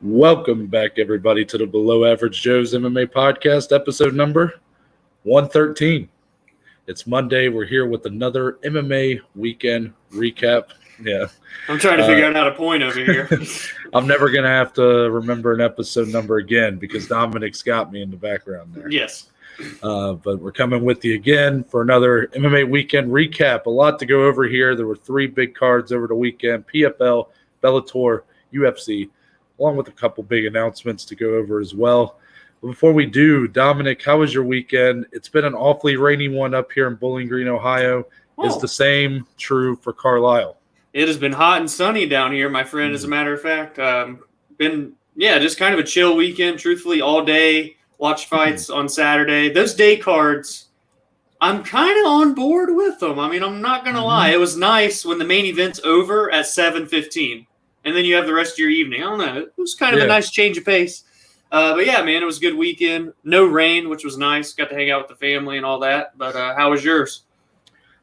Welcome back, everybody, to the Below Average Joe's MMA podcast, episode number 113. It's Monday. We're here with another MMA Weekend Recap. Yeah. I'm trying to figure out how to point over here. I'm never going to have to remember an episode number again because Dominic's got me in the background there. Yes. But we're coming with you again for another MMA Weekend Recap. A lot to go over here. There were three big cards over the weekend: PFL, Bellator, UFC, along with a couple big announcements to go over as well. But before we do, Dominic, how was your weekend? It's been an awfully rainy one up here in Bowling Green, Ohio. Is the same true for Carlisle? It has been hot and sunny down here, my friend, as a matter of fact. Just kind of a chill weekend, truthfully, all day. Watched fights on Saturday. Those day cards, I'm kind of on board with them. I mean, I'm not going to lie. It was nice when the main event's over at 7:15. And then you have the rest of your evening. I don't know. It was kind of a nice change of pace. But yeah, man, it was a good weekend. No rain, which was nice. Got to hang out with the family and all that. But how was yours?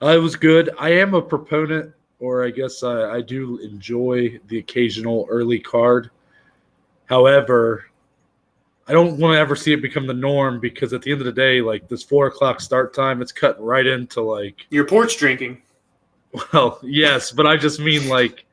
It was good. I am a proponent, or I guess I do enjoy the occasional early card. However, I don't want to ever see it become the norm because at the end of the day, like this 4 o'clock start time, it's cutting right into like your porch drinking. Well, yes, but I just mean like,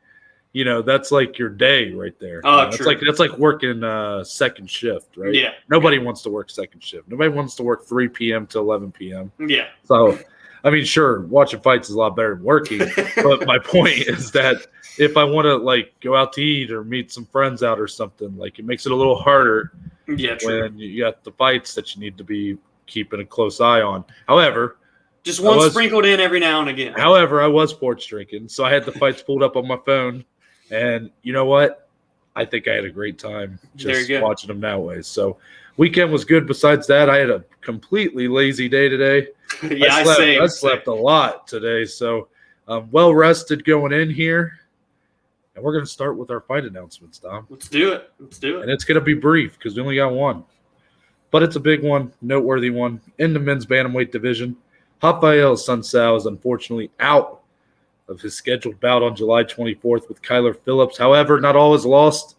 you know, that's like your day right there. Oh, true. That's like working second shift, right? Yeah. Nobody wants to work second shift. Nobody wants to work 3 p.m. to 11 p.m. Yeah. So, I mean, sure, watching fights is a lot better than working. But my point is that if I want to like go out to eat or meet some friends out or something, like it makes it a little harder. Yeah, true. When you got the fights that you need to be keeping a close eye on. However, just one sprinkled in every now and again. However, I was porch drinking, so I had the fights pulled up on my phone. And you know what? I think I had a great time just watching them that way. So weekend was good. Besides that, I had a completely lazy day today. I slept a lot today. So well rested going in here. And we're going to start with our fight announcements, Dom. Let's do it. And it's going to be brief because we only got one. But it's a big one, noteworthy one. In the men's bantamweight division, Rafael Sunsao is unfortunately out of his scheduled bout on July 24th with Kyler Phillips. However, not all is lost.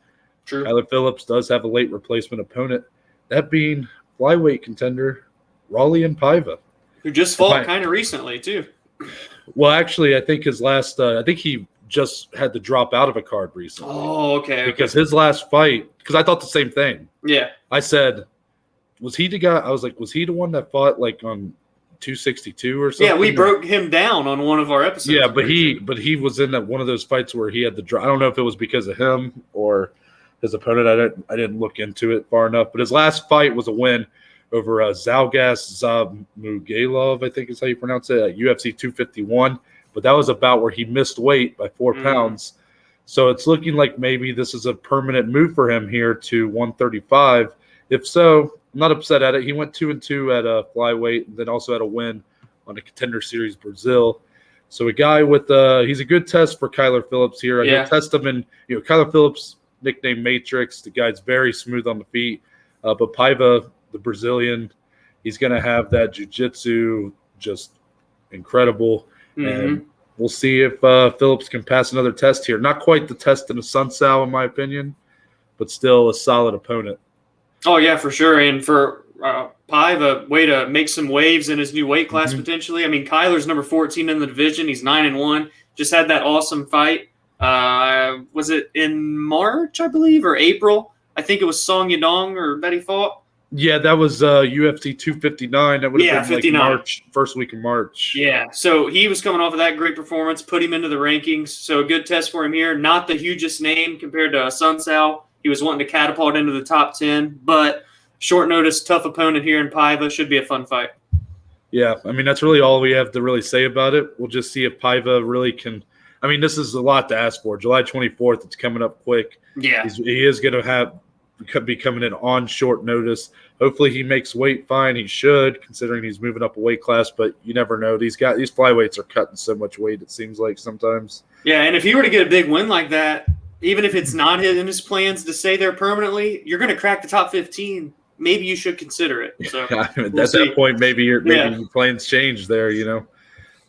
True. Kyler Phillips does have a late replacement opponent, that being flyweight contender Raulian Paiva. Who just fought kind of recently, too. Well, actually, I think his last I think he just had to drop out of a card recently. Oh, okay. Because his last fight, because I thought the same thing. Yeah. I said, was he the guy? I was like, was he the one that fought like on 262 or something? Yeah, we broke him down on one of our episodes. Yeah, but he was in that one of those fights where he had the drop. I don't know if it was because of him or his opponent. I didn't look into it far enough. But his last fight was a win over Zalgas Zamugalov, I think is how you pronounce it, at UFC 251. But that was a bout where he missed weight by 4 pounds. So it's looking like maybe this is a permanent move for him here to 135. If so, I'm not upset at it. He went 2-2 at a flyweight and then also had a win on a Contender Series Brazil. So a guy with he's a good test for Kyler Phillips here. He'll test him in, Kyler Phillips, nicknamed Matrix. The guy's very smooth on the feet. But Paiva, the Brazilian, he's going to have that jiu-jitsu just incredible. And we'll see if Phillips can pass another test here. Not quite the test in a Sunsao, in my opinion, but still a solid opponent. Oh, yeah, for sure. And for Paiva, way to make some waves in his new weight class potentially. I mean, Kyler's number 14 in the division. He's 9-1. Just had that awesome fight. Was it in March, I believe, or April? I think it was Song Yadong that he fought. Yeah, that was UFC 259. That would have been 59. Like March, first week of March. Yeah, so he was coming off of that great performance, put him into the rankings. So a good test for him here. Not the hugest name compared to Sunsao. He was wanting to catapult into the top 10, but short notice, tough opponent here in Paiva. Should be a fun fight. Yeah, I mean, that's really all we have to really say about it. We'll just see if Paiva really can. I mean, this is a lot to ask for. July 24th, it's coming up quick. Yeah. He is going to be coming in on short notice. Hopefully he makes weight fine. He should, considering he's moving up a weight class, but you never know. These flyweights are cutting so much weight, it seems like sometimes. Yeah, and if he were to get a big win like that, even if it's not in his plans to stay there permanently, you're going to crack the top 15. Maybe you should consider it. So at that point, maybe your plans change there,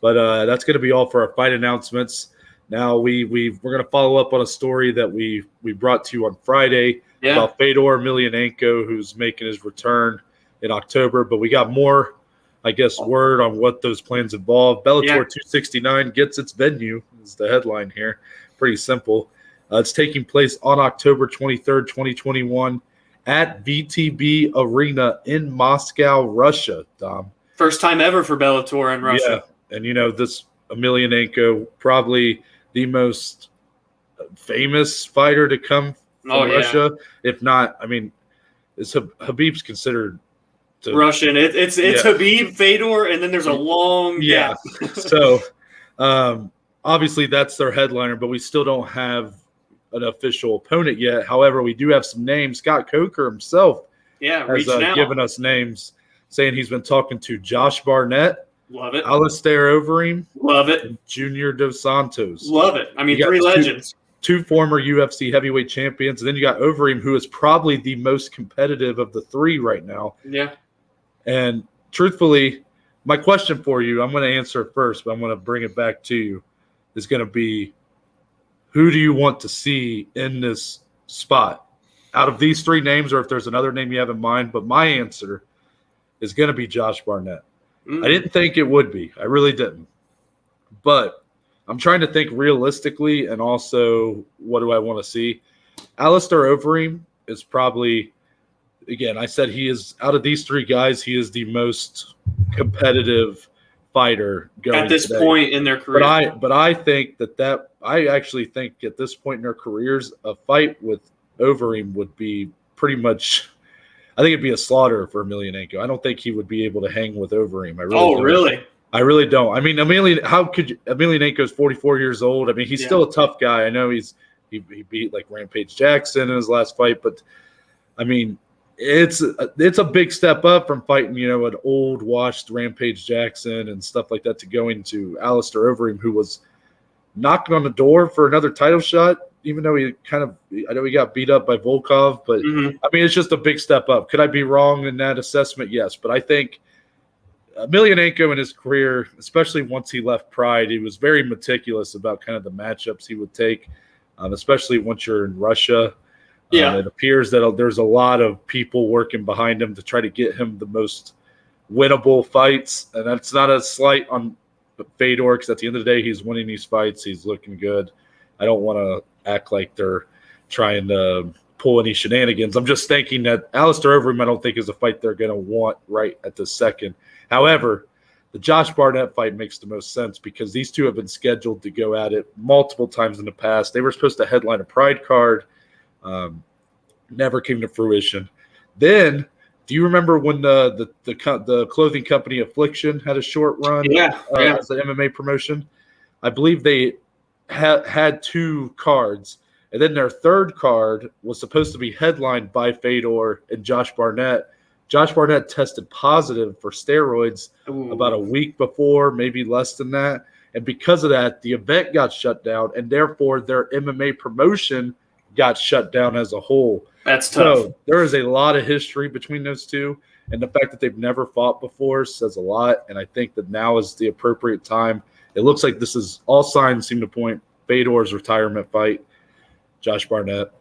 But that's going to be all for our fight announcements. Now we're going to follow up on a story that we brought to you on Friday. about Fedor Emelianenko, who's making his return in October. But we got more, I guess, word on what those plans involve. Bellator 269 gets its venue, is the headline here. Pretty simple. It's taking place on October 23rd, 2021 at VTB Arena in Moscow, Russia, Dom. First time ever for Bellator in Russia. Yeah, and, this Emelianenko, probably the most famous fighter to come from Russia. If not, is Habib's considered Russian. It's Habib, Fedor, and then there's a long gap. So, obviously that's their headliner, but we still don't have an official opponent yet. However, we do have some names. Scott Coker himself has given us names, saying he's been talking to Josh Barnett. Love it. Alistair Overeem. Love it. And Junior Dos Santos. Love it. Three legends. Two former UFC heavyweight champions. And then you got Overeem, who is probably the most competitive of the three right now. Yeah. And truthfully, my question for you, I'm going to answer it first, but I'm going to bring it back to you, is going to be, who do you want to see in this spot? Out of these three names, or if there's another name you have in mind, but my answer is going to be Josh Barnett. I didn't think it would be. I really didn't. But I'm trying to think realistically, and also what do I want to see? Alistair Overeem is probably, again, I said he is, out of these three guys, he is the most competitive fighter going at this today. Point in their career. But I think I actually think at this point in their careers, a fight with Overeem would be pretty much, I think it'd be a slaughter for Emelianenko. I don't think he would be able to hang with Overeem. Really? I really don't. How could you? Emelianenko's 44 years old. He's still a tough guy. I know he beat like Rampage Jackson in his last fight, but it's a big step up from fighting, an old washed Rampage Jackson and stuff like that to going to Alistair Overeem, who was knocking on the door for another title shot, even though I know he got beat up by Volkov, but it's just a big step up. Could I be wrong in that assessment? Yes, but I think Emelianenko in his career, especially once he left Pride, he was very meticulous about kind of the matchups he would take, especially once you're in Russia. It appears that there's a lot of people working behind him to try to get him the most winnable fights, and that's not a slight on Fedor, because at the end of the day, he's winning these fights. He's looking good. I don't want to act like they're trying to pull any shenanigans. I'm just thinking that Alistair Overeem, I don't think, is a fight they're going to want right at this second. However, the Josh Barnett fight makes the most sense because these two have been scheduled to go at it multiple times in the past. They were supposed to headline a Pride card. Never came to fruition. Then, do you remember when the clothing company Affliction had a short run as an MMA promotion? I believe they had two cards, and then their third card was supposed to be headlined by Fedor and Josh Barnett. Josh Barnett tested positive for steroids about a week before, maybe less than that. And because of that, the event got shut down, and therefore their MMA promotion got shut down as a whole. That's tough. So there is a lot of history between those two, and the fact that they've never fought before says a lot, and I think that now is the appropriate time. It looks like this is, all signs seem to point Fedor's retirement fight. Josh Barnett,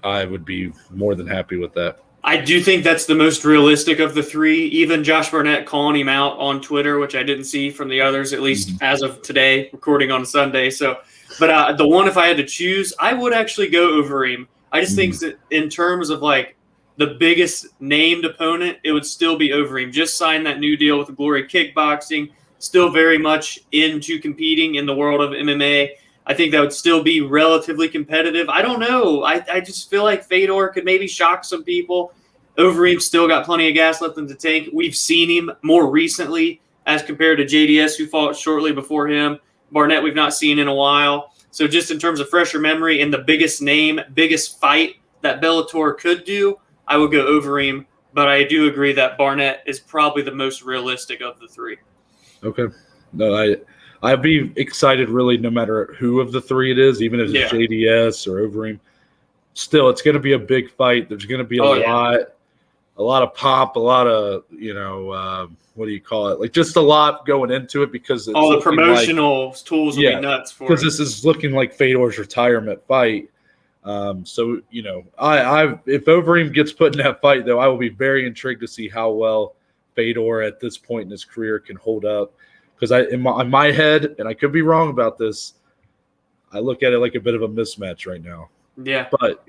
I would be more than happy with that. I do think that's the most realistic of the three. Even Josh Barnett calling him out on Twitter, which I didn't see from the others, at least as of today, recording on Sunday. So, but the one, if I had to choose, I would actually go Overeem. I just think that in terms of like the biggest named opponent, it would still be Overeem. Just signed that new deal with the Glory Kickboxing, still very much into competing in the world of MMA. I think that would still be relatively competitive. I don't know. I just feel like Fedor could maybe shock some people. Overeem still got plenty of gas left in the tank. We've seen him more recently as compared to JDS, who fought shortly before him. Barnett we've not seen in a while. So just in terms of fresher memory and the biggest name, biggest fight that Bellator could do, I would go Overeem. But I do agree that Barnett is probably the most realistic of the three. Okay. No, I'd be excited really no matter who of the three it is, even if it's JDS or Overeem. Still, it's going to be a big fight. There's going to be a lot of pop, a lot of, what do you call it? Like just a lot going into it because it's all the promotional tools will be nuts for it. Because this is looking like Fedor's retirement fight. So, if Overeem gets put in that fight, though, I will be very intrigued to see how well Fedor at this point in his career can hold up. Because in my head, and I could be wrong about this, I look at it like a bit of a mismatch right now. Yeah. But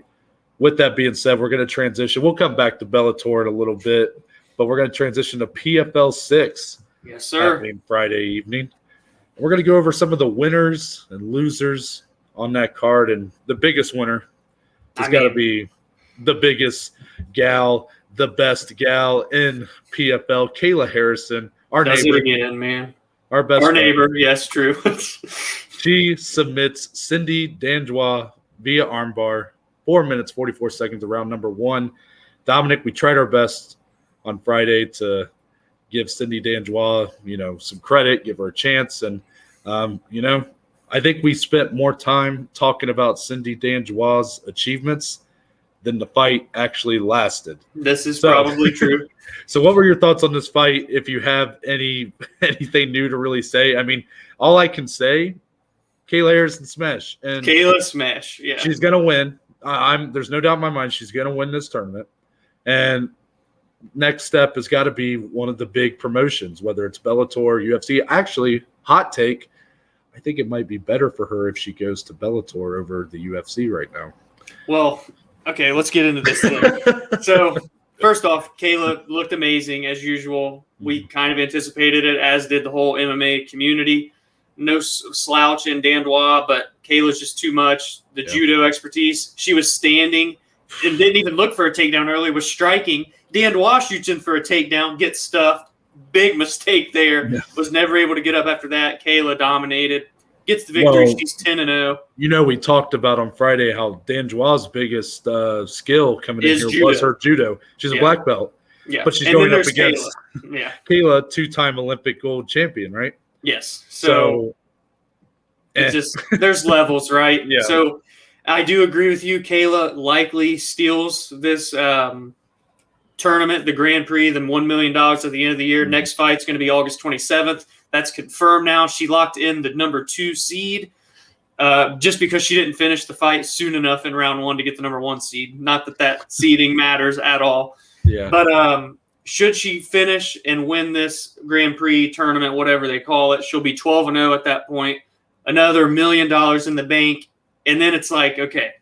with that being said, we're going to transition. We'll come back to Bellator in a little bit, but we're going to transition to PFL 6. Yes, sir. Happening Friday evening. We're going to go over some of the winners and losers on that card, and the biggest winner has got to be the biggest gal, the best gal in PFL, Kayla Harrison, our Does neighbor. it again, man. Our best Our friend. neighbor, yes, true. She submits Cindy Danjois via armbar, 4 minutes, 44 seconds of round number 1. Dominic, we tried our best on Friday to give Cindy Danjois, some credit, give her a chance. And, I think we spent more time talking about Cindy Danjois' achievements than the fight actually lasted. This is probably true. So what were your thoughts on this fight, if you have anything new to really say? I mean, all I can say, Kayla Harrison smash. And Kayla smash, yeah. She's going to win. There's no doubt in my mind she's going to win this tournament. And next step has got to be one of the big promotions, whether it's Bellator, UFC. Actually, hot take, I think it might be better for her if she goes to Bellator over the UFC right now. Well, okay, let's get into this thing. So, first off, Kayla looked amazing as usual. We kind of anticipated it, as did the whole MMA community. No slouch in Danjois, but Kayla's just too much. The judo expertise. She was standing and didn't even look for a takedown early, was striking. Danjois shoots in for a takedown, gets stuffed. Big mistake there. Yeah. Was never able to get up after that. Kayla dominated. Gets the victory. Well, she's 10-0. We talked about on Friday how Danjois' biggest skill coming in here was her judo. She's a black belt. Yeah. But she's going up against Kayla, 2-time Olympic gold champion, right? Yes. So it's just there's levels, right? Yeah. So I do agree with you. Kayla likely steals this tournament, the Grand Prix, the $1 million at the end of the year. Mm-hmm. Next fight's going to be August 27th. That's confirmed now. She locked in the number 2 seed just because she didn't finish the fight soon enough in round 1 to get the number 1 seed. Not that seeding matters at all. Yeah. But should she finish and win this Grand Prix tournament, whatever they call it, she'll be 12-0 at that point. Another $1 million in the bank. And then it's like, okay,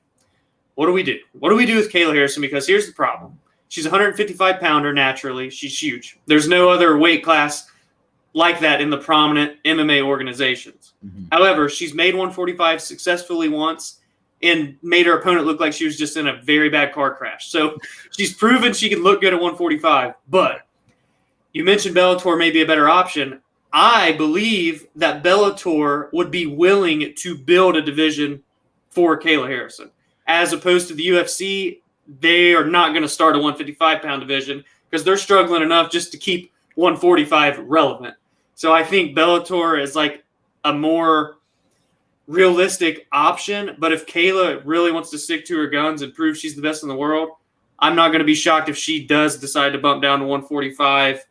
what do we do? What do we do with Kayla Harrison? Because here's the problem. She's a 155-pounder naturally. She's huge. There's no other weight class like that in the prominent MMA organizations. Mm-hmm. However, she's made 145 successfully once and made her opponent look like she was just in a very bad car crash. So she's proven she can look good at 145. But you mentioned Bellator may be a better option. I believe that Bellator would be willing to build a division for Kayla Harrison. As opposed to the UFC, they are not going to start a 155-pound division because they're struggling enough just to keep 145 relevant. So I think Bellator is like a more realistic option. But if Kayla really wants to stick to her guns and prove she's the best in the world, I'm not going to be shocked if she does decide to bump down to 145,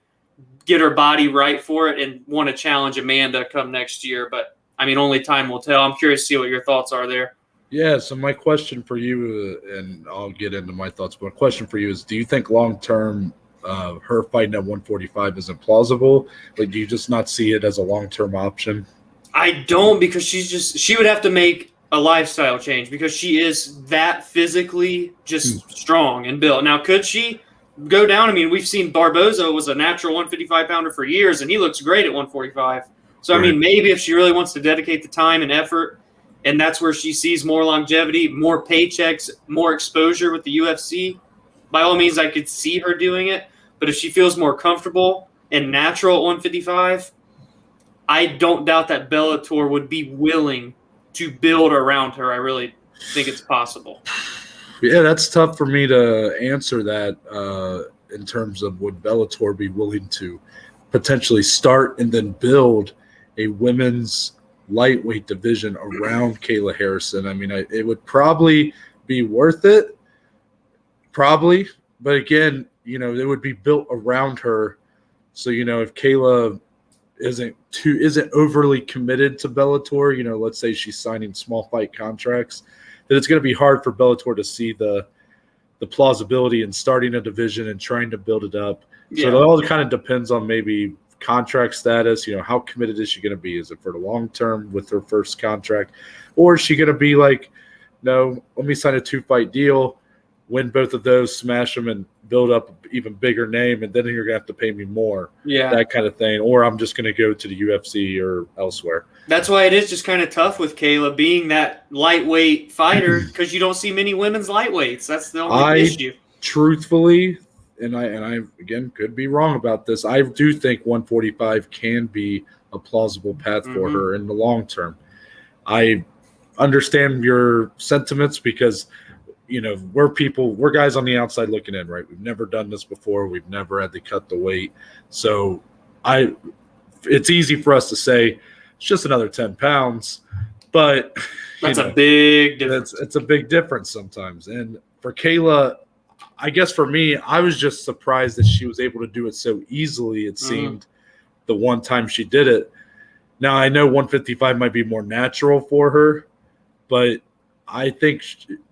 get her body right for it, and want to challenge Amanda come next year. But, only time will tell. I'm curious to see what your thoughts are there. Yeah, so my question for you, and I'll get into my thoughts, but my question for you is, do you think long-term her fighting at 145 isn't plausible? Like, do you just not see it as a long-term option? I don't, because she would have to make a lifestyle change because she is that physically just strong and built. Now, could she go down? We've seen Barboza was a natural 155-pounder for years, and he looks great at 145. So, right. Maybe if she really wants to dedicate the time and effort, and that's where she sees more longevity, more paychecks, more exposure with the UFC, by all means, I could see her doing it. But if she feels more comfortable and natural at 155, I don't doubt that Bellator would be willing to build around her. I really think it's possible. Yeah, that's tough for me to answer that in terms of would Bellator be willing to potentially start and then build a women's lightweight division around Kayla Harrison. It would probably be worth it. Probably. But again, it would be built around her. So, if Kayla isn't overly committed to Bellator, let's say she's signing small fight contracts, that it's going to be hard for Bellator to see the plausibility in starting a division and trying to build it up. Yeah. So it all kind of depends on maybe contract status. How committed is she going to be? Is it for the long term with her first contract, or is she going to be like, no, let me sign a 2-fight deal, win both of those, smash them, and build up an even bigger name, and then you're going to have to pay me more. Yeah. That kind of thing. Or I'm just going to go to the UFC or elsewhere. That's why it is just kind of tough with Kayla being that lightweight fighter, because you don't see many women's lightweights. That's the only issue. Truthfully, and I again could be wrong about this, I do think 145 can be a plausible path for her in the long term. I understand your sentiments because we're guys on the outside looking in, right? We've never done this before. We've never had to cut the weight. So it's easy for us to say it's just another 10 pounds, but that's a big difference. It's a big difference sometimes. And for Kayla, I guess for me, I was just surprised that she was able to do it so easily. It seemed the one time she did it. Now I know 155 might be more natural for her, but I think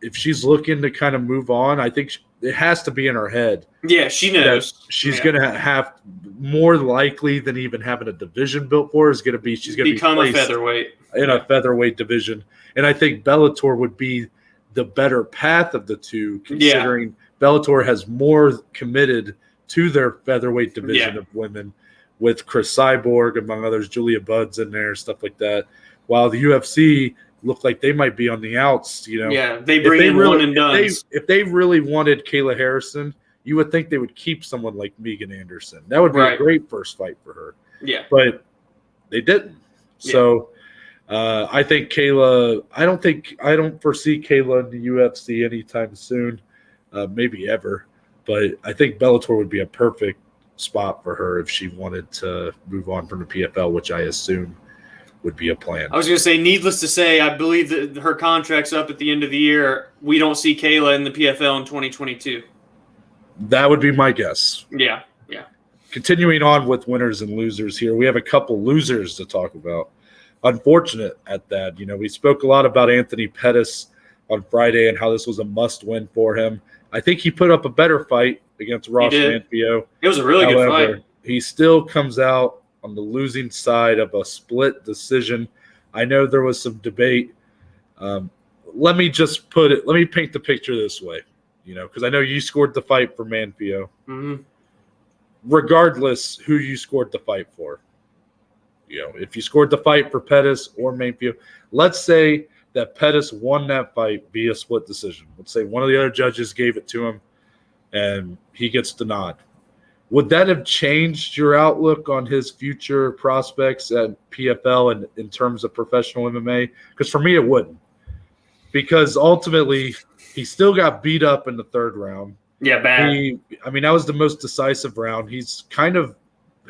if she's looking to kind of move on, I think it has to be in her head. Yeah, she knows. She's going to have more likely than even having a division built for her is going to be she's going to become a featherweight in a featherweight division. And I think Bellator would be the better path of the two, considering Bellator has more committed to their featherweight division of women with Chris Cyborg, among others, Julia Budd's in there, stuff like that. While the UFC look like they might be on the outs, Yeah, they bring in one and done. If they really wanted Kayla Harrison, you would think they would keep someone like Megan Anderson. That would be a great first fight for her. Yeah. But they didn't. So I think Kayla, I don't foresee Kayla in the UFC anytime soon, maybe ever. But I think Bellator would be a perfect spot for her if she wanted to move on from the PFL, which I assume would be a plan. I was going to say, needless to say, I believe that her contract's up at the end of the year. We don't see Kayla in the PFL in 2022. That would be my guess. Yeah. Continuing on with winners and losers here, we have a couple losers to talk about. Unfortunate at that. We spoke a lot about Anthony Pettis on Friday and how this was a must-win for him. I think he put up a better fight against Ross Manfio. It was a really good fight. He still comes out on the losing side of a split decision. I know there was some debate. Let me paint the picture this way, because I know you scored the fight for Manfio. Mm-hmm. Regardless who you scored the fight for, if you scored the fight for Pettis or Manfio, let's say that Pettis won that fight via split decision. Let's say one of the other judges gave it to him and he gets the nod. Would that have changed your outlook on his future prospects at PFL and in terms of professional MMA? Because for me, it wouldn't. Because ultimately, he still got beat up in the third round. Yeah, bad. That was the most decisive round. He's kind of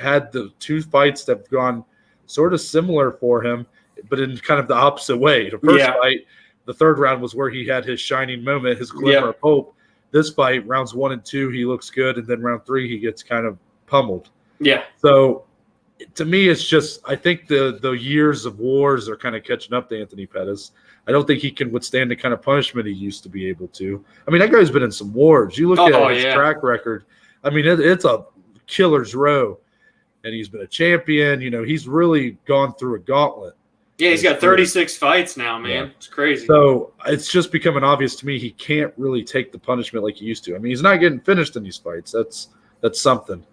had the two fights that have gone sort of similar for him, but in kind of the opposite way. The first fight, the third round was where he had his shining moment, his glimmer of hope. This fight, rounds 1 and 2, he looks good, and then round 3, he gets kind of pummeled. Yeah. So, to me, it's just I think the years of wars are kind of catching up to Anthony Pettis. I don't think he can withstand the kind of punishment he used to be able to. That guy's been in some wars. You look at his track record. It's a killer's row, and he's been a champion. He's really gone through a gauntlet. Yeah, he's got 36 fights now, man. Yeah. It's crazy. So it's just becoming obvious to me he can't really take the punishment like he used to. He's not getting finished in these fights. That's something.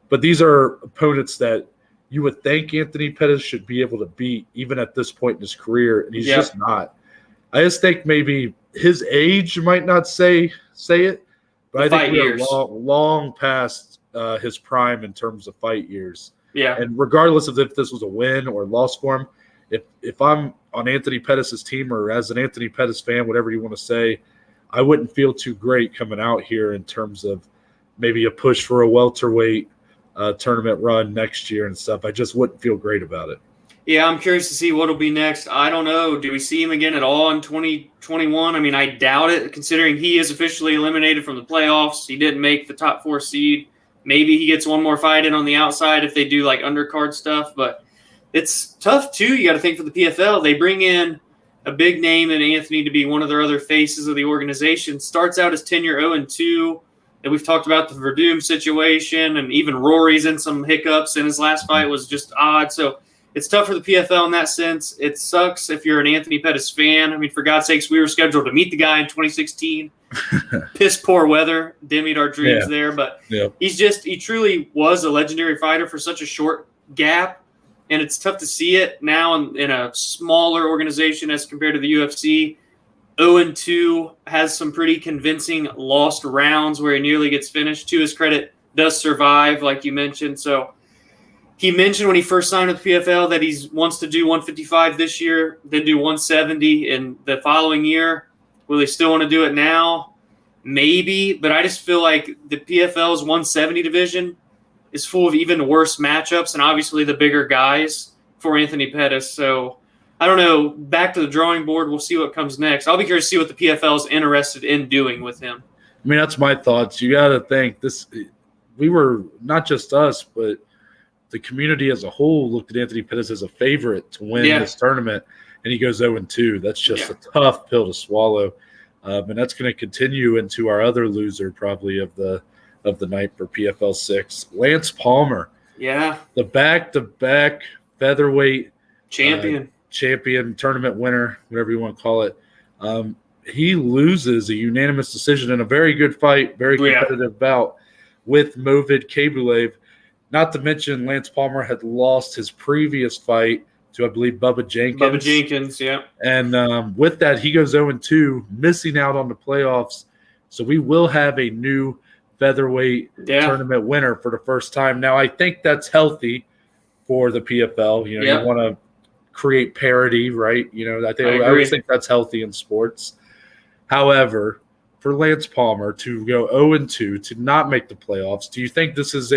But these are opponents that you would think Anthony Pettis should be able to beat even at this point in his career, and he's just not. I just think maybe his age might not say it, but I think we're long past his prime in terms of fight years. Yeah. And regardless of if this was a win or loss for him, if I'm on Anthony Pettis' team or as an Anthony Pettis fan, whatever you want to say, I wouldn't feel too great coming out here in terms of maybe a push for a welterweight tournament run next year and stuff. I just wouldn't feel great about it. Yeah, I'm curious to see what will be next. I don't know. Do we see him again at all in 2021? I doubt it, considering he is officially eliminated from the playoffs. He didn't make the top 4 seed. Maybe he gets one more fight in on the outside if they do like undercard stuff, but it's tough too. You got to think for the PFL. They bring in a big name in Anthony to be one of their other faces of the organization. Starts out his tenure 0-2. And we've talked about the Verdum situation, and even Rory's in some hiccups, and his last fight was just odd. So it's tough for the PFL in that sense. It sucks if you're an Anthony Pettis fan. I mean, for God's sakes, we were scheduled to meet the guy in 2016. Piss poor weather dimmied our dreams there, but he truly was a legendary fighter for such a short gap, and it's tough to see it now in a smaller organization as compared to the UFC. 0-2 has some pretty convincing lost rounds where he nearly gets finished. To his credit, does survive, like you mentioned. So he mentioned when he first signed with PFL that he wants to do 155 this year, then do 170 in the following year. Will he still want to do it now? Maybe, but I just feel like the PFL's 170 division is full of even worse matchups, and obviously the bigger guys for Anthony Pettis. So I don't know. Back to the drawing board. We'll see what comes next. I'll be curious to see what the PFL is interested in doing with him. I mean, that's my thoughts. You got to think this. We were not just us, but the community as a whole looked at Anthony Pettis as a favorite to win this tournament, and he goes 0-2. That's just a tough pill to swallow, and that's going to continue into our other loser probably of the night for PFL 6, Lance Palmer. Yeah, the back-to-back featherweight champion, tournament winner, whatever you want to call it. He loses a unanimous decision in a very good fight, very competitive bout with Movit Khabulev. Not to mention Lance Palmer had lost his previous fight to, I believe, Bubba Jenkins. And with that, he goes 0-2, missing out on the playoffs. So we will have a new featherweight tournament winner for the first time. Now, I think that's healthy for the PFL. You want to create parity, right? I always think that's healthy in sports. However, for Lance Palmer to go 0-2, to not make the playoffs, do you think this is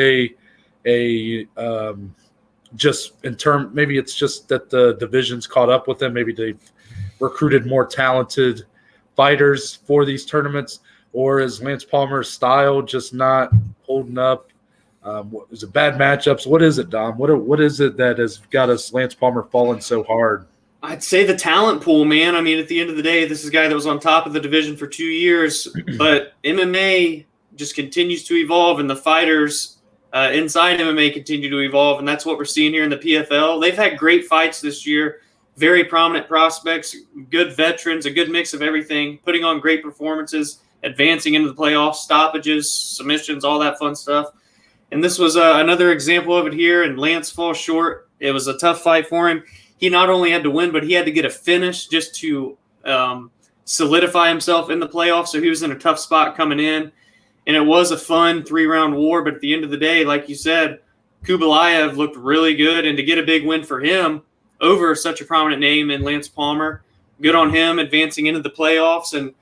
just in term, maybe it's just that the division's caught up with them, maybe they've recruited more talented fighters for these tournaments, or is Lance Palmer's style just not holding up? Is it bad matchups? What is it, Dom? What is it that has got us Lance Palmer falling so hard? I'd say the talent pool, man. I mean, at the end of the day, this is a guy that was on top of the division for 2 years, but MMA just continues to evolve, and the fighters inside MMA continue to evolve, and that's what we're seeing here in the PFL. They've had great fights this year, very prominent prospects, good veterans, a good mix of everything, putting on great performances, advancing into the playoffs, stoppages, submissions, all that fun stuff. And this was another example of it here, and Lance falls short. It was a tough fight for him. He not only had to win, but he had to get a finish just to solidify himself in the playoffs, so he was in a tough spot coming in. And it was a fun 3-round war, but at the end of the day, like you said, Kubelaev looked really good, and to get a big win for him over such a prominent name in Lance Palmer, good on him advancing into the playoffs. And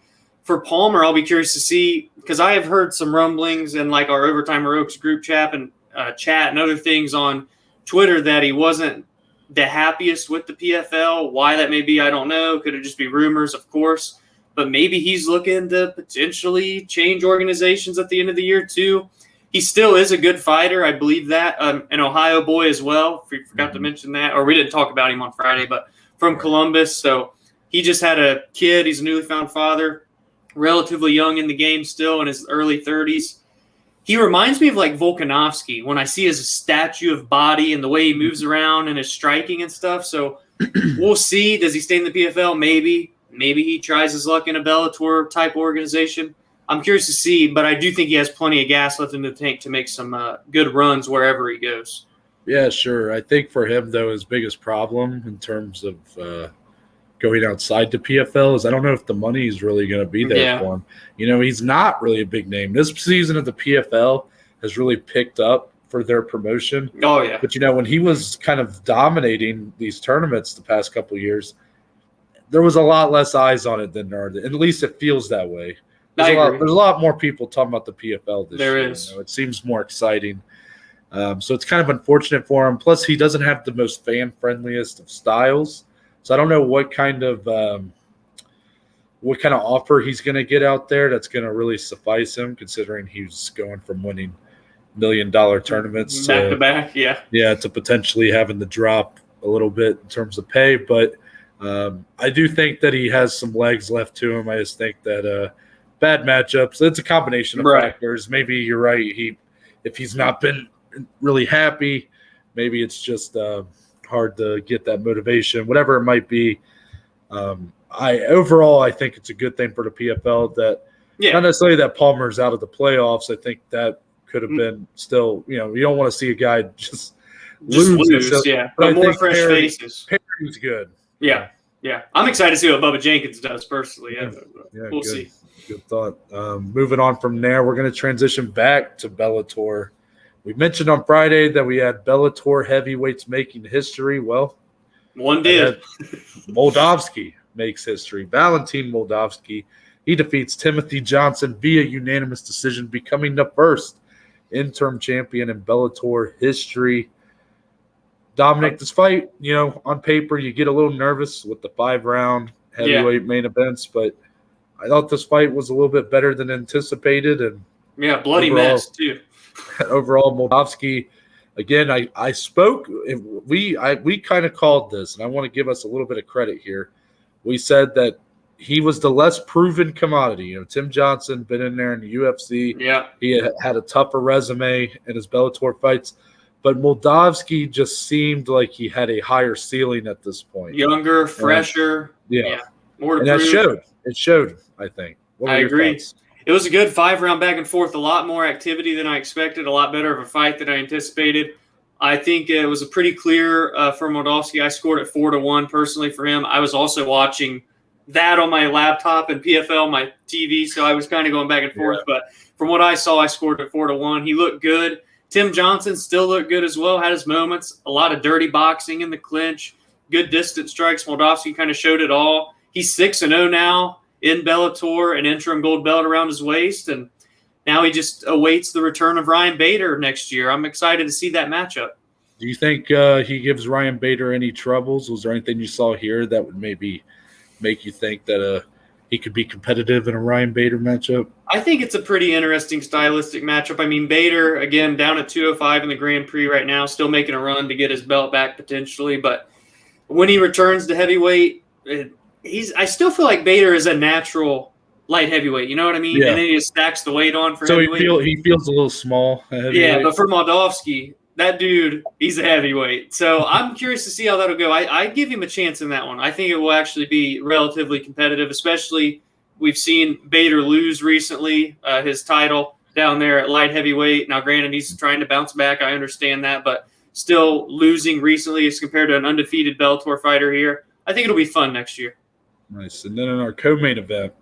for Palmer, I'll be curious to see, because I have heard some rumblings in like our Overtime Heroics group chat and other things on Twitter that he wasn't the happiest with the PFL. Why that may be, I don't know. Could it just be rumors, of course. But maybe he's looking to potentially change organizations at the end of the year too. He still is a good fighter. I believe that. An Ohio boy as well. Forgot to mention that. Or we didn't talk about him on Friday, but from Columbus. So he just had a kid. He's a newly found father, relatively young in the game still, in his early 30s. He reminds me of like Volkanovski when I see his statue of body and the way he moves around and his striking and stuff. So we'll see. Does he stay in the PFL? Maybe. Maybe he tries his luck in a Bellator type organization. I'm curious to see, but I do think he has plenty of gas left in the tank to make some good runs wherever he goes. Yeah, sure. I think for him, though, his biggest problem in terms of going outside the PFL is I don't know if the money is really going to be there for him. He's not really a big name. This season of the PFL has really picked up for their promotion. Oh, yeah. But, when he was kind of dominating these tournaments the past couple of years, there was a lot less eyes on it than there are. At least it feels that way. There's a lot more people talking about the PFL this year. There is. It seems more exciting. So it's kind of unfortunate for him. Plus, he doesn't have the most fan-friendliest of styles. So I don't know what kind of offer he's going to get out there that's going to really suffice him, considering he's going from winning $1 million tournaments back to back, to potentially having to drop a little bit in terms of pay. But I do think that he has some legs left to him. I just think that bad matchups. It's a combination of factors. Maybe you're right. If he's not been really happy, maybe it's just hard to get that motivation. Whatever it might be. I think it's a good thing for the PFL that not necessarily that Palmer's out of the playoffs. I think that could have been still. You don't want to see a guy just lose. But more fresh faces. Perry's good. Yeah. I'm excited to see what Bubba Jenkins does personally. We'll see. Good thought. Moving on from there, we're going to transition back to Bellator. We mentioned on Friday that we had Bellator heavyweights making history. Well, one did. Moldavsky makes history. Valentin Moldavsky, he defeats Timothy Johnson via unanimous decision, becoming the first interim champion in Bellator history. Dominic, this fight, on paper, you get a little nervous with the 5-round heavyweight main events, but I thought this fight was a little bit better than anticipated. And bloody mess, too. Overall, Moldavsky, again, I spoke. We kind of called this, and I want to give us a little bit of credit here. We said that he was the less proven commodity. Tim Johnson been in there in the UFC. Yeah, he had a tougher resume in his Bellator fights, but Moldavsky just seemed like he had a higher ceiling at this point. Younger, fresher. More to prove. That showed. It showed, I think. I agree. Thoughts? It was a good 5-round back and forth, a lot more activity than I expected, a lot better of a fight than I anticipated. I think it was a pretty clear for Moldavsky. I scored it 4-1 personally for him. I was also watching that on my laptop and PFL, my TV, so I was kind of going back and forth. But from what I saw, I scored it 4-1. He looked good. Tim Johnson still looked good as well, had his moments, a lot of dirty boxing in the clinch, good distance strikes. Moldavsky kind of showed it all. He's 6-0 now in Bellator, an interim gold belt around his waist, and now he just awaits the return of Ryan Bader next year. I'm excited to see that matchup. Do you think he gives Ryan Bader any troubles? Was there anything you saw here that would maybe make you think that he could be competitive in a Ryan Bader matchup? I think it's a pretty interesting stylistic matchup. I mean, Bader, again, down at 205 in the Grand Prix right now, still making a run to get his belt back potentially. But when he returns to heavyweight, I still feel like Bader is a natural light heavyweight. You know what I mean? Yeah. And then he just stacks the weight on for heavyweight. So he feels a little small. Yeah, but for Moldavsky, that dude, he's a heavyweight. So I'm curious to see how that'll go. I give him a chance in that one. I think it will actually be relatively competitive, especially we've seen Bader lose recently his title down there at light heavyweight. Now, granted, he's trying to bounce back. I understand that, but still losing recently as compared to an undefeated Bellator fighter here. I think it'll be fun next year. Nice. And then in our co-main event,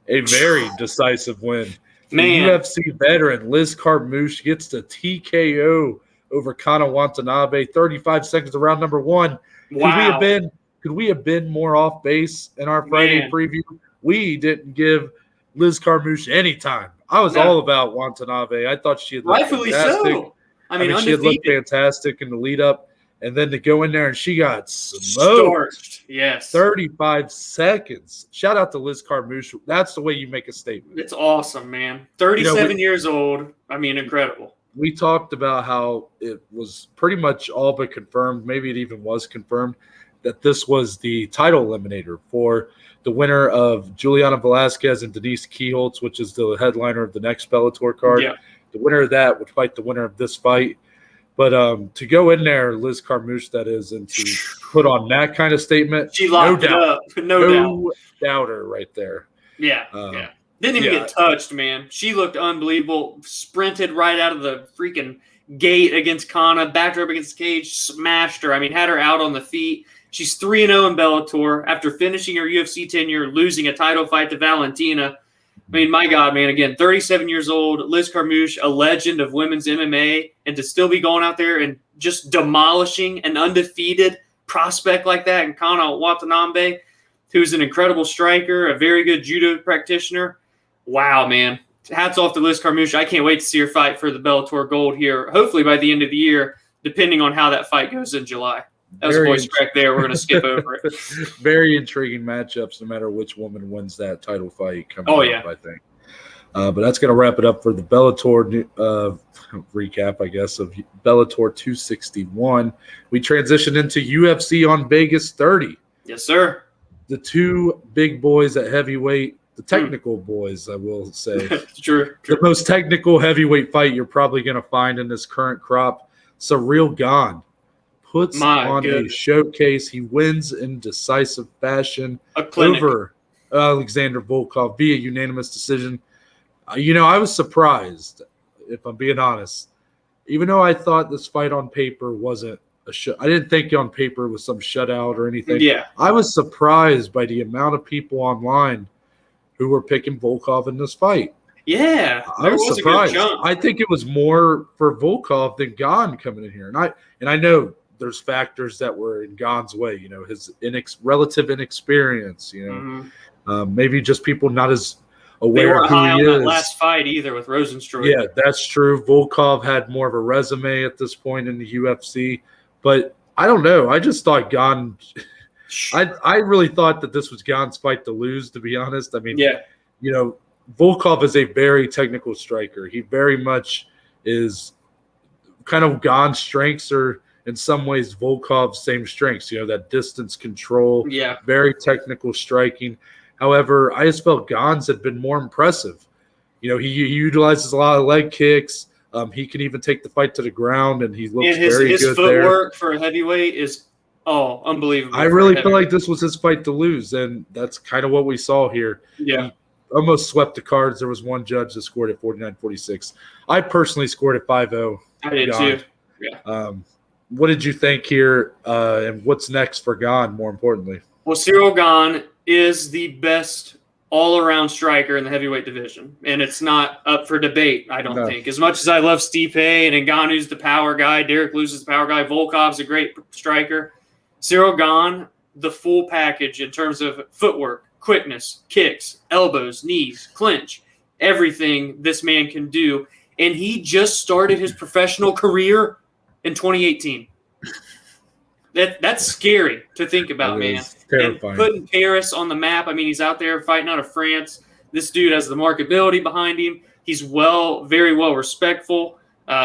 a very decisive win. Man. UFC veteran Liz Carmouche gets the TKO over Kana Watanabe, 35 seconds of round number 1. Wow. Could we have been more off base in our Friday preview? We didn't give Liz Carmouche any time. I was all about Watanabe. I thought she had looked rightfully fantastic. So. I mean she had looked fantastic in the lead up, and then to go in there and she got smoked. Yes. 35 seconds. Shout out to Liz Carmouche. That's the way you make a statement. It's awesome, man. 37 years old. I mean, incredible. We talked about how it was pretty much all but confirmed, maybe it even was confirmed, that this was the title eliminator for the winner of Juliana Velasquez and Denise Kiholtz, which is the headliner of the next Bellator card. Yeah. The winner of that would fight the winner of this fight. But to go in there, Liz Carmouche, that is, and to put on that kind of statement, she locked it up. No doubter right there. Yeah, Didn't even get touched, man. She looked unbelievable. Sprinted right out of the freaking gate against Kana, backed her up against the cage, smashed her. I mean, had her out on the feet. She's 3-0 in Bellator after finishing her UFC tenure, losing a title fight to Valentina. I mean, my God, man, again, 37 years old, Liz Carmouche, a legend of women's MMA, and to still be going out there and just demolishing an undefeated prospect like that, and Kana Watanabe, who's an incredible striker, a very good judo practitioner. Wow, man. Hats off to Liz Carmouche. I can't wait to see her fight for the Bellator gold here, hopefully by the end of the year, depending on how that fight goes in July. That was a voice crack there. We're going to skip over it. Very intriguing matchups, no matter which woman wins that title fight coming up, I think. But that's going to wrap it up for the Bellator recap, I guess, of Bellator 261. We transition into UFC on Vegas 30. Yes, sir. The two big boys at heavyweight, the technical boys, I will say. True. The most technical heavyweight fight you're probably going to find in this current crop. Ciryl Gane puts on a showcase. He wins in decisive fashion over Alexander Volkov via unanimous decision. I was surprised, if I'm being honest. Even though I thought this fight on paper wasn't I didn't think on paper it was some shutout or anything. Yeah. I was surprised by the amount of people online who were picking Volkov in this fight. Yeah. I was surprised. I think it was more for Volkov than Gane coming in here. And I know there's factors that were in Gane's way, his relative inexperience, maybe just people not as aware of who he is. That last fight either with Rosenstruik. Yeah, that's true. Volkov had more of a resume at this point in the UFC. But I don't know. I just thought Gane – I really thought that this was Gane's fight to lose, to be honest. I mean, Volkov is a very technical striker. He very much is kind of Gane's strengths are in some ways Volkov's same strengths, that distance control, very technical striking. However, I just felt Gane's had been more impressive. He utilizes a lot of leg kicks. He can even take the fight to the ground, and he looks very good there. His footwork for a heavyweight is unbelievable. I really feel like this was his fight to lose, and that's kind of what we saw here. Yeah. He almost swept the cards. There was one judge that scored at 49-46. I personally scored at 5-0. I did too. Yeah. What did you think here, and what's next for Gane, more importantly? Well, Ciryl Gane is the best all-around striker in the heavyweight division, and it's not up for debate, I don't think. As much as I love Stipe and Ngannou's the power guy, Derek Lewis is the power guy, Volkov's a great striker, Ciryl Gane, the full package in terms of footwork, quickness, kicks, elbows, knees, clinch, everything this man can do, and he just started his professional career in 2018. That's scary to think about, man. Terrifying. And putting Paris on the map. I mean, he's out there fighting out of France. This dude has the marketability behind him. He's very well respectful.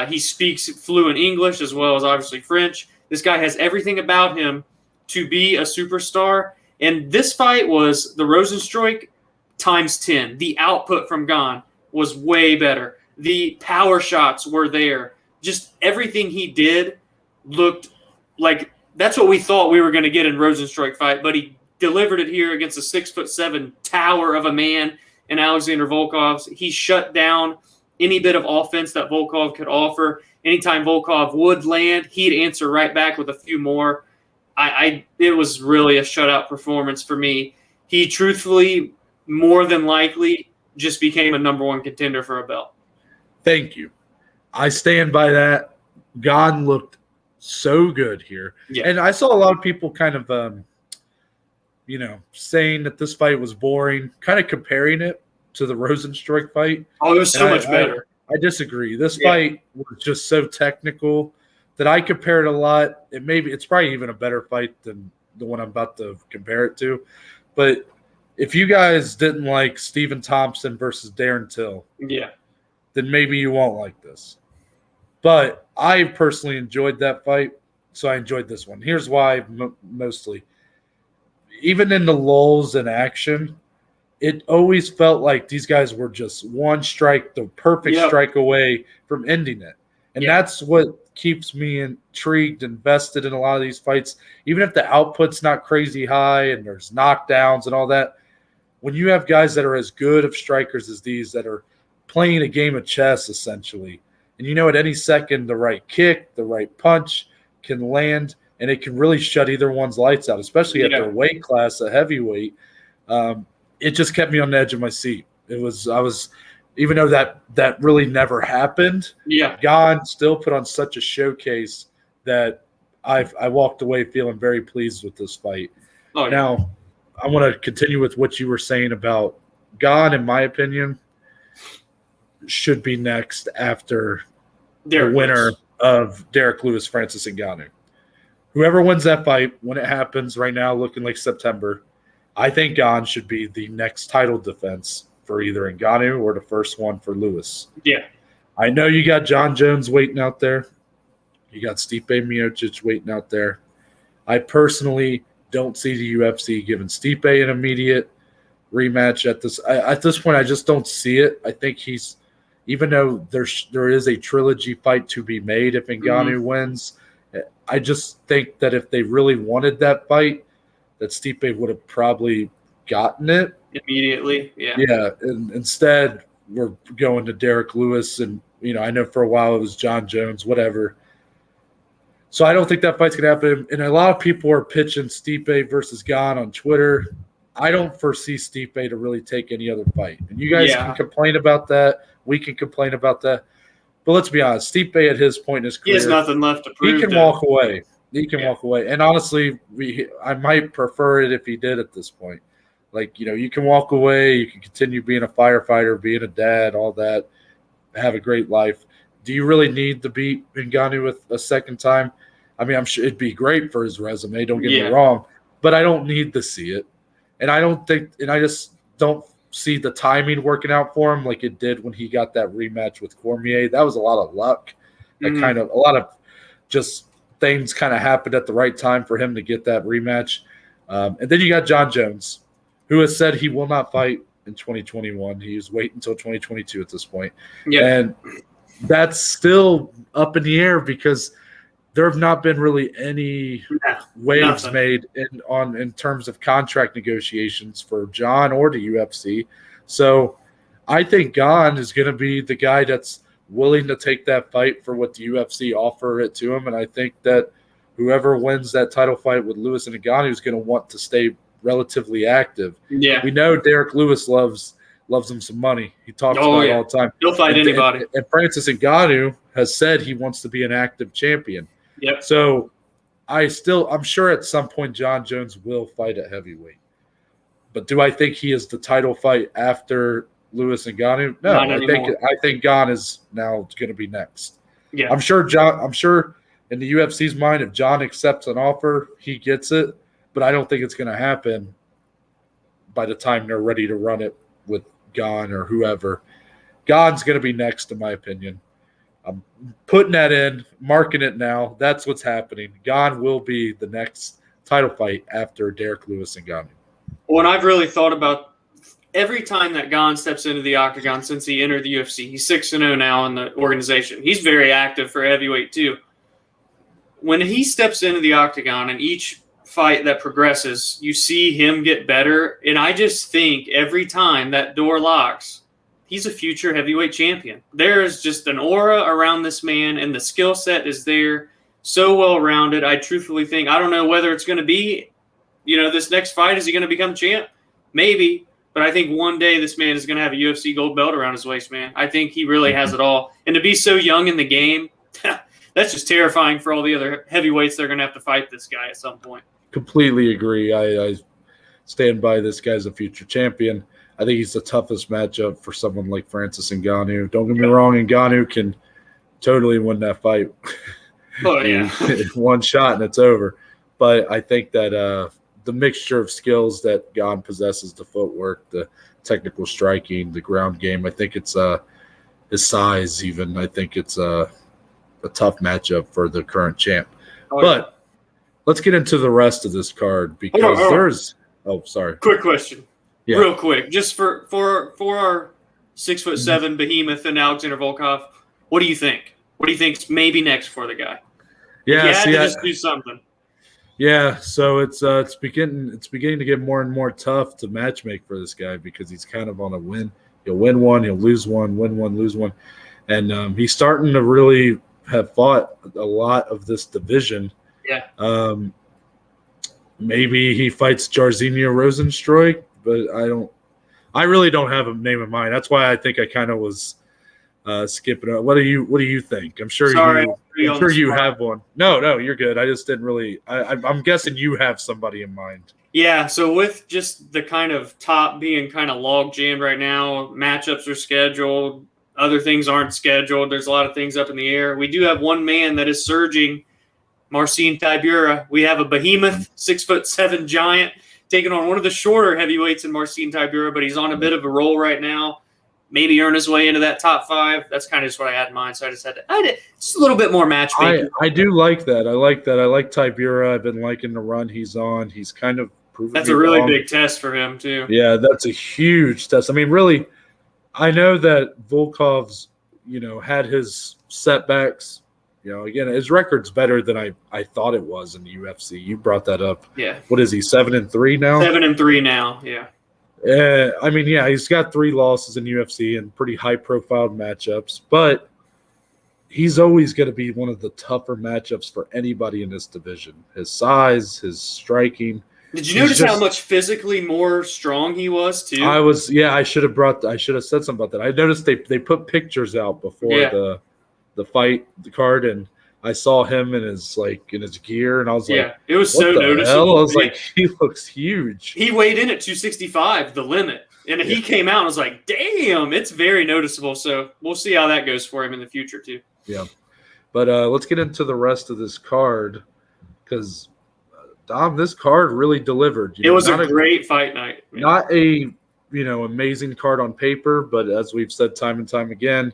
He speaks fluent English as well as obviously French. This guy has everything about him to be a superstar. And this fight was the Rosenstruik times 10. The output from Gane was way better. The power shots were there. Just everything he did looked like that's what we thought we were going to get in Rosenstruik fight, but he delivered it here against a 6'7" tower of a man in Alexander Volkov's. He shut down any bit of offense that Volkov could offer. Anytime Volkov would land, he'd answer right back with a few more. It was really a shutout performance for me. He truthfully, more than likely, just became a number one contender for a belt. Thank you. I stand by that. Gane looked so good here. Yeah. And I saw a lot of people kind of, saying that this fight was boring, kind of comparing it to the Rosenstruik fight. Oh, it was so much better. I disagree. This fight was just so technical that I compared a lot. It's probably even a better fight than the one I'm about to compare it to. But if you guys didn't like Stephen Thompson versus Darren Till, then maybe you won't like this. But I personally enjoyed that fight, so I enjoyed this one. Here's why mostly. Even in the lulls in action, it always felt like these guys were just one strike, the perfect strike away from ending it. And that's what keeps me intrigued, invested in a lot of these fights. Even if the output's not crazy high and there's knockdowns and all that, when you have guys that are as good of strikers as these that are playing a game of chess essentially, and at any second the right kick, the right punch can land, and it can really shut either one's lights out, especially at their weight class, a heavyweight. It just kept me on the edge of my seat. Even though that really never happened, Gane still put on such a showcase that I walked away feeling very pleased with this fight. Oh, yeah. Now, I want to continue with what you were saying about Gane, in my opinion, should be next after the winner of Derek Lewis, Francis Ngannou. Whoever wins that fight, when it happens right now, looking like September, I think Gane should be the next title defense for either Ngannou or the first one for Lewis. Yeah. I know you got John Jones waiting out there. You got Stipe Miocic waiting out there. I personally don't see the UFC giving Stipe an immediate rematch at this point. I just don't see it. I think he's, even though there is a trilogy fight to be made if Ngannou wins, I just think that if they really wanted that fight, that Stipe would have probably gotten it immediately. Yeah. Yeah. And instead, we're going to Derek Lewis, and I know for a while it was John Jones, whatever. So I don't think that fight's gonna happen. And a lot of people are pitching Stipe versus Gane on Twitter. I don't foresee Stipe to really take any other fight. And you guys can complain about that. We can complain about that. But let's be honest, Stipe at his point in his career, he has nothing left to prove. He can walk away. He can walk away. And honestly, I might prefer it if he did at this point. Like, you can walk away. You can continue being a firefighter, being a dad, all that, have a great life. Do you really need to beat Ngannou a second time? I mean, I'm sure it'd be great for his resume. Don't get me wrong. But I don't need to see it. And I just don't see the timing working out for him like it did when he got that rematch with Cormier. That was a lot of luck. A lot of just things kind of happened at the right time for him to get that rematch. And then you got John Jones, who has said he will not fight in 2021. He's waiting until 2022 at this point. Yeah. And that's still up in the air because there have not been really any waves made in terms of contract negotiations for John or the UFC. So I think Gane is going to be the guy that's willing to take that fight for what the UFC offer it to him. And I think that whoever wins that title fight with Lewis and Ngannou is going to want to stay relatively active. Yeah. We know Derek Lewis loves him some money. He talks about it all the time. He'll fight anybody. And Francis Ngannou has said he wants to be an active champion. Yep. So I'm sure at some point John Jones will fight at heavyweight. But do I think he is the title fight after Lewis and Ngannou? No, I think Gane is now going to be next. Yeah. I'm sure in the UFC's mind, if John accepts an offer, he gets it. But I don't think it's going to happen by the time they're ready to run it with Gane or whoever. Gane's going to be next, in my opinion. I'm putting that in, marking it now. That's what's happening. Gane will be the next title fight after Derek Lewis and Ngannou. Well, and I've really thought about every time that Gane steps into the octagon since he entered the UFC. He's 6-0 now in the organization. He's very active for heavyweight too. When he steps into the octagon and each fight that progresses, you see him get better. And I just think every time that door locks, he's a future heavyweight champion. There is just an aura around this man, and the skill set is there, so well-rounded. I truthfully think, I don't know whether it's going to be, this next fight, is he going to become champ? Maybe. But I think one day this man is going to have a UFC gold belt around his waist, man. I think he really has it all. And to be so young in the game, that's just terrifying for all the other heavyweights that are going to have to fight this guy at some point. Completely agree. I stand by this guy's a future champion. I think he's the toughest matchup for someone like Francis Ngannou. Don't get me wrong, Ngannou can totally win that fight. Oh, yeah. One shot and it's over. But I think that the mixture of skills that Gane possesses, the footwork, the technical striking, the ground game, I think it's his size even. I think it's a tough matchup for the current champ. But let's get into the rest of this card because there's – sorry. Quick question. Yeah. Real quick, just for our 6'7" behemoth and Alexander Volkov, what do you think? What do you think's maybe next for the guy? Yeah, if you had to just do something. Yeah, so it's beginning to get more and more tough to matchmake for this guy because he's kind of on a win. He'll win one, he'll lose one, win one, lose one, and he's starting to really have fought a lot of this division. Yeah. Maybe he fights Jairzinho Rozenstruik. But I really don't have a name in mind. That's why I think I kind of was skipping it. What do you think? I'm sure you have one. No, you're good. I just didn't really. I'm guessing you have somebody in mind. Yeah. So with just the kind of top being kind of log jammed right now, matchups are scheduled. Other things aren't scheduled. There's a lot of things up in the air. We do have one man that is surging, Marcin Tybura. We have a behemoth, 6'7" giant, taking on one of the shorter heavyweights in Marcin Tybura, but he's on a bit of a roll right now. maybe earn his way into that top 5. That's kind of just what I had in mind. So I just had to just a little bit more matchmaking. I do like that. I like Tibura. I've been liking the run he's on. He's kind of proven that's a really big test for him too. Yeah, that's a huge test. I mean, really, I know that Volkov's, had his setbacks. Again, his record's better than I thought it was in the UFC. You brought that up. Yeah. What is he, 7-3 now? 7-3 now, yeah. I mean, yeah, he's got 3 losses in UFC and pretty high-profile matchups, but he's always going to be one of the tougher matchups for anybody in this division. His size, his striking. Did you notice how much physically more strong he was too? I should have said something about that. I noticed they put pictures out before the fight, the card, and I saw him in his gear, and I was like, it was so noticeable. I was like, he looks huge. He weighed in at 265, the limit, and he came out and was like, damn, it's very noticeable. So we'll see how that goes for him in the future too. Yeah, but let's get into the rest of this card because Dom, this card really delivered. It was a great fight night. Man. Not a amazing card on paper, but as we've said time and time again,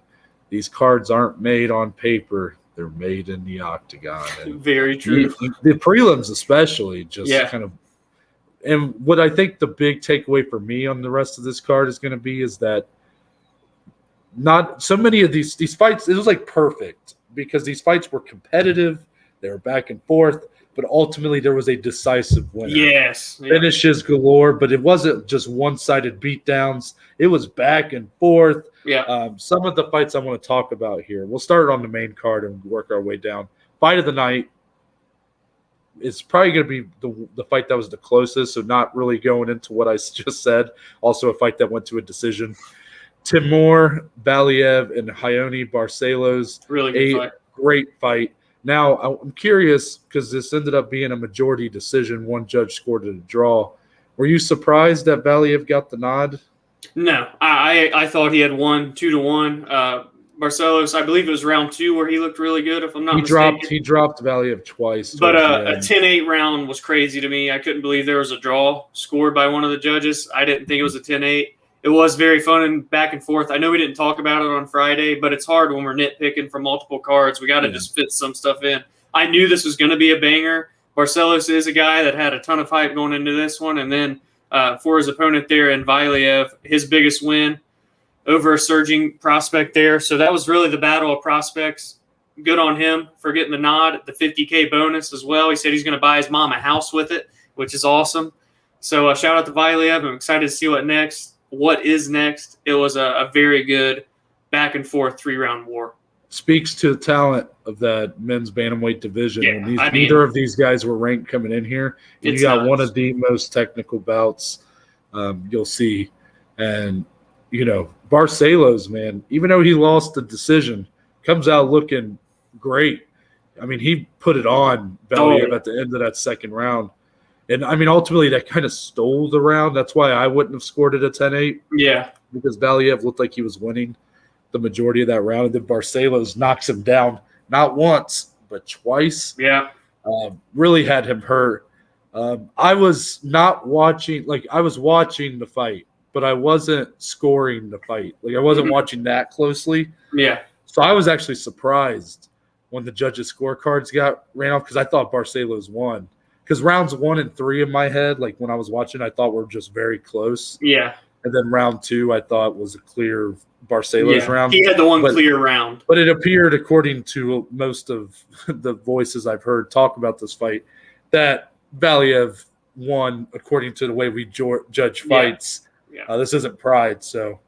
these cards aren't made on paper. They're made in the octagon. And very true. The prelims especially just kind of – and what I think the big takeaway for me on the rest of this card is going to be is that not so many of these fights – it was like perfect because these fights were competitive. They were back and forth. But ultimately, there was a decisive winner. Yes. Finishes galore, but it wasn't just one-sided beatdowns. It was back and forth. Yeah. Some of the fights I want to talk about here. We'll start on the main card and work our way down. Fight of the night. It's probably going to be the fight that was the closest, so not really going into what I just said. Also a fight that went to a decision. Timur Valiev and Raoni Barcelos. Really good fight. Great fight. Now, I'm curious because this ended up being a majority decision. One judge scored it a draw. Were you surprised that Valiev got the nod? No. I thought he had won 2-1. Barcelos, I believe it was round 2 where he looked really good, if I'm not mistaken. He dropped Valiev twice. But a 10-8 round was crazy to me. I couldn't believe there was a draw scored by one of the judges. I didn't think it was a 10-8. It was very fun and back and forth. I know we didn't talk about it on Friday, but it's hard when we're nitpicking from multiple cards. We got to just fit some stuff in. I knew this was going to be a banger. Barcelos is a guy that had a ton of hype going into this one. And then for his opponent there in Valiev, his biggest win over a surging prospect there. So that was really the battle of prospects. Good on him for getting the nod, the $50K bonus as well. He said he's going to buy his mom a house with it, which is awesome. So shout out to Valiev. I'm excited to see what is next. It was a very good back and forth 3-round war. Speaks to the talent of that men's bantamweight division. Yeah, neither of these guys were ranked coming in here. You got one of the most technical bouts you'll see. And, Barcelos, man, even though he lost the decision, comes out looking great. I mean, he put it on Valiev at the end of that second round. And, I mean, ultimately, that kind of stole the round. That's why I wouldn't have scored it a 10-8. Yeah. Because Valiev looked like he was winning the majority of that round. And then Barcelos knocks him down not once, but twice. Yeah. Really had him hurt. I was not watching – I was watching the fight, but I wasn't scoring the fight. I wasn't watching that closely. Yeah. So I was actually surprised when the judges' scorecards ran off because I thought Barcelos won. Because rounds 1 and 3 in my head, when I was watching, I thought were just very close. Yeah. And then round 2, I thought was a clear Barcelos round. He had the one clear round. But it appeared, according to most of the voices I've heard talk about this fight, that Valiev won according to the way we judge fights. Yeah. This isn't Pride, so